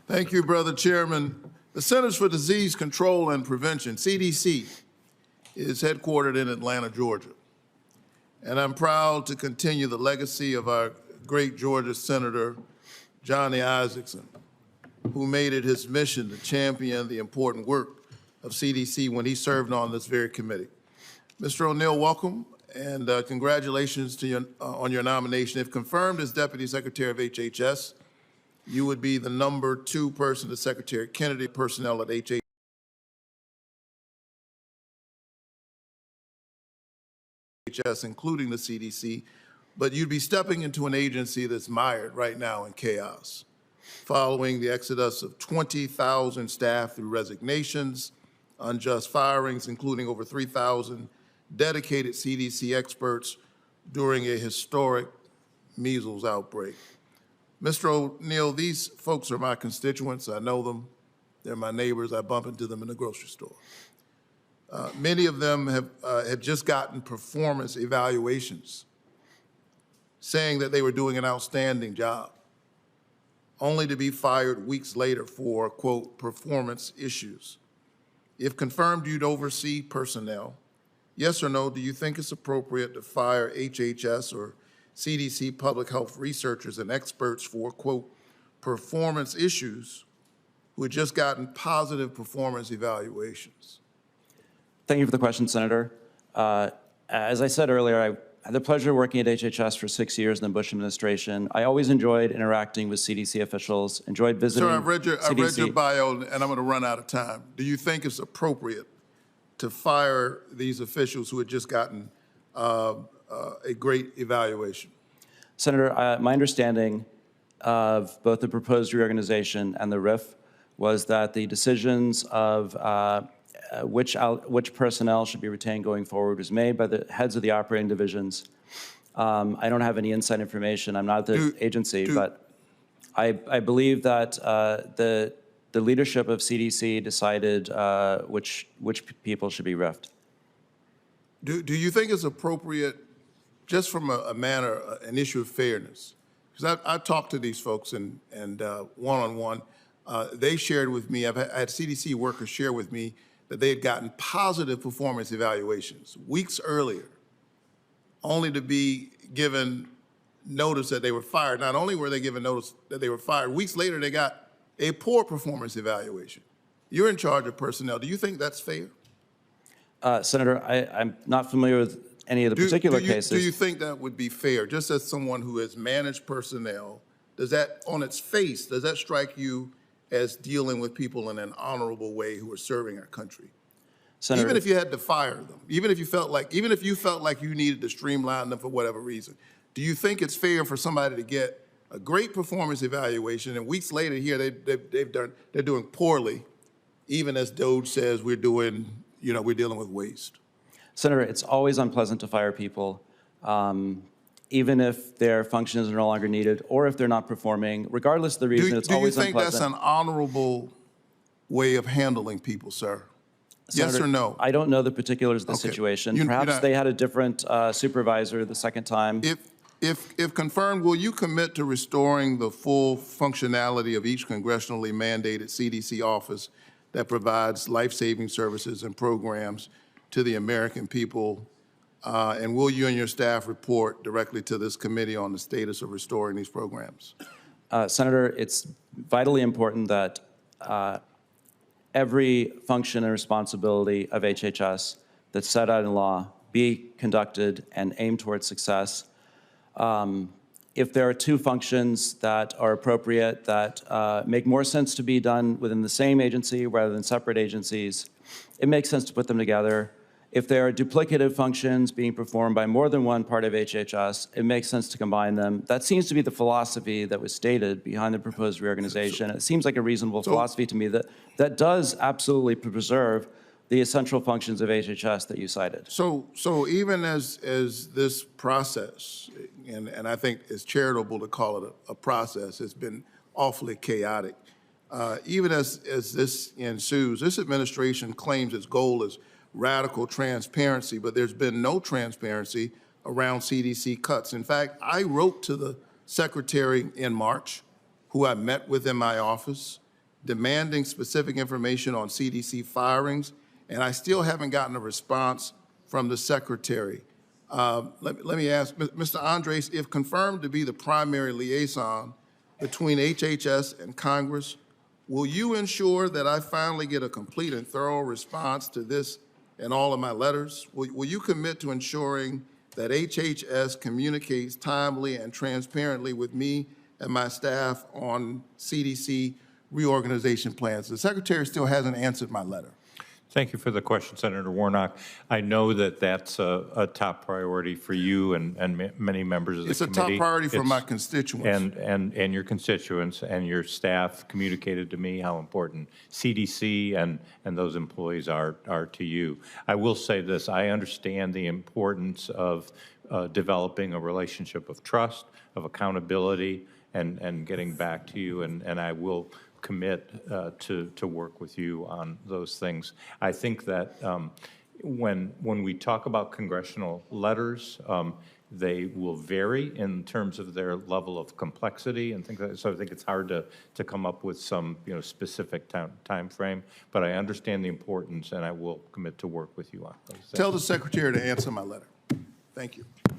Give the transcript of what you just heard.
Thank you, Brother Chairman. The Centers for Disease Control and Prevention, CDC, is headquartered in Atlanta, Georgia. And I'm proud to continue the legacy of our great Georgia Senator, Johnny Isakson, who made it his mission to champion the important work of CDC when he served on this very committee. Mr. O'Neill, welcome, and congratulations to you on your nomination. If confirmed as Deputy Secretary of HHS, you would be the #2 person to Secretary Kennedy personnel at HHS, including the CDC, but you'd be stepping into an agency that's mired right now in chaos, following the exodus of 20,000 staff through resignations, unjust firings, including over 3,000 dedicated CDC experts during a historic measles outbreak. Mr. O'Neill, these folks are my constituents. I know them. They're my neighbors. I bump into them in the grocery store. Many of them had just gotten performance evaluations saying that they were doing an outstanding job, only to be fired weeks later for, quote, performance issues. If confirmed, you'd oversee personnel. Yes or no, do you think it's appropriate to fire HHS or CDC public health researchers and experts for, quote, performance issues who had just gotten positive performance evaluations? Thank you for the question, Senator. As I said earlier, I had the pleasure of working at HHS for 6 years in the Bush administration. I always enjoyed interacting with CDC officials, enjoyed visiting Sir, I've read your bio, and I'm going to run out of time. Do you think it's appropriate to fire these officials who had just gotten a great evaluation? Senator, my understanding of both the proposed reorganization and the RIF was that the decisions of which personnel should be retained going forward was made by the heads of the operating divisions. I don't have any inside information. I'm not at the agency, but I believe that the leadership of CDC decided which people should be RIF'd. Do you think it's appropriate, just from an issue of fairness? Because I talked to these folks and one-on-one, they shared with me, I had CDC workers share with me that they had gotten positive performance evaluations weeks earlier, only to be given notice that they were fired. Not only were they given notice that they were fired, weeks later they got a poor performance evaluation. You're in charge of personnel. Do you think that's fair? Senator, I'm not familiar with any of the particular cases. Do you think that would be fair? Just as someone who has managed personnel, does that, on its face, does that strike you as dealing with people in an honorable way who are serving our country? Senator, even if you had to fire them, even if you felt like you needed to streamline them for whatever reason, do you think it's fair for somebody to get a great performance evaluation and weeks later here they're doing poorly, even as DOJ says we're dealing with waste? Senator, it's always unpleasant to fire people, even if their functions are no longer needed or if they're not performing. Regardless of the reason, it's always unpleasant. Do you think that's an honorable way of handling people, sir? Senator, yes or no? I don't know the particulars of the situation. Perhaps they had a different supervisor the second time. If confirmed, will you commit to restoring the full functionality of each congressionally mandated CDC office that provides life-saving services and programs to the American people? And will you and your staff report directly to this committee on the status of restoring these programs? Senator, it's vitally important that every function and responsibility of HHS that's set out in law be conducted and aimed towards success. If there are two functions that are appropriate, that make more sense to be done within the same agency rather than separate agencies, it makes sense to put them together. If there are duplicative functions being performed by more than one part of HHS, it makes sense to combine them. That seems to be the philosophy that was stated behind the proposed reorganization. It seems like a reasonable philosophy to me that does absolutely preserve the essential functions of HHS that you cited. So even as this process, and I think it's charitable to call it a process, it's been awfully chaotic. Even as this ensues, this administration claims its goal is radical transparency, but there's been no transparency around CDC cuts. In fact, I wrote to the secretary in March, who I met with in my office, demanding specific information on CDC firings, and I still haven't gotten a response from the Secretary. Let me ask, Mr. Andres, if confirmed to be the primary liaison between HHS and Congress, will you ensure that I finally get a complete and thorough response to this in all of my letters? Will you commit to ensuring that HHS communicates timely and transparently with me and my staff on CDC reorganization plans? The Secretary still hasn't answered my letter. Thank you for the question, Senator Warnock. I know that that's a top priority for you and many members of the committee. It's a top priority for my constituents. And your constituents and your staff communicated to me how important CDC and those employees are to you. I will say this, I understand the importance of developing a relationship of trust, of accountability, and getting back to you, and I will commit to work with you on those things. I think that when we talk about congressional letters, they will vary in terms of their level of complexity and things like that. So I think it's hard to come up with some specific time frame, but I understand the importance and I will commit to work with you on those things. Tell the Secretary to answer my letter. Thank you.